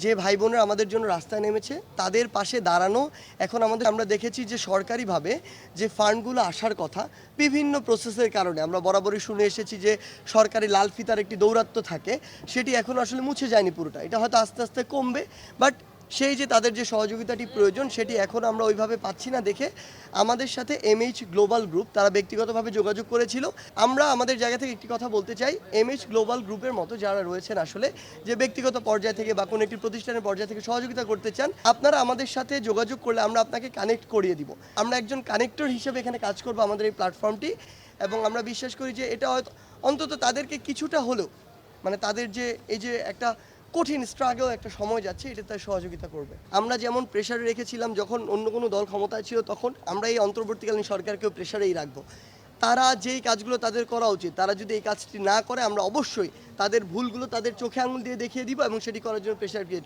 যে ভাই বোনেরা আমাদের জন্য রাস্তায় নেমেছে তাদের পাশে দাঁড়ানো। এখন আমরা দেখেছি যে সরকারিভাবে যে ফান্ডগুলো আসার কথা বিভিন্ন প্রসেসের কারণে আমরা বরাবরই শুনে এসেছি যে সরকারি লাল ফিতার একটি দৌরাত্ম্য থাকে, সেটি এখন আসলে মুছে যায়নি পুরোটা। এটা হয়তো আস্তে আস্তে কমবে, বাট সেই যে তাদের যে সহযোগিতাটি প্রয়োজন সেটি এখন আমরা ওইভাবে পাচ্ছি না দেখে আমাদের সাথে এমএইচ গ্লোবাল গ্রুপ তারা ব্যক্তিগতভাবে যোগাযোগ করেছিল। আমরা আমাদের জায়গা থেকে একটি কথা বলতে চাই, এমএইচ গ্লোবাল গ্রুপের মতো যারা রয়েছেন আসলে যে ব্যক্তিগত পর্যায় থেকে বা কোনো একটি প্রতিষ্ঠানের পর্যায় থেকে সহযোগিতা করতে চান, আপনারা আমাদের সাথে যোগাযোগ করলে আমরা আপনাকে কানেক্ট করিয়ে দিব। আমরা একজন কানেক্টর হিসেবে এখানে কাজ করব আমাদের এই প্ল্যাটফর্মটি, এবং আমরা বিশ্বাস করি যে এটা হয়তো অন্তত তাদেরকে কিছুটা হলেও মানে তাদের যে এই যে একটা কঠিন স্ট্রাগল একটা সময় যাচ্ছে এটা তার সহযোগিতা করবে। আমরা যেমন প্রেশারে রেখেছিলাম যখন অন্য কোনো দল ক্ষমতায় ছিল, তখন আমরা এই অন্তর্বর্তীকালীন সরকারকেও প্রেশারেই রাখবো। তারা যেই কাজগুলো তাদের করা উচিত, তারা যদি এই কাজটি না করে আমরা অবশ্যই তাদের ভুলগুলো তাদের চোখে আঙুল দিয়ে দেখিয়ে দিব এবং সেটি করার জন্য প্রেশার ক্রিয়েট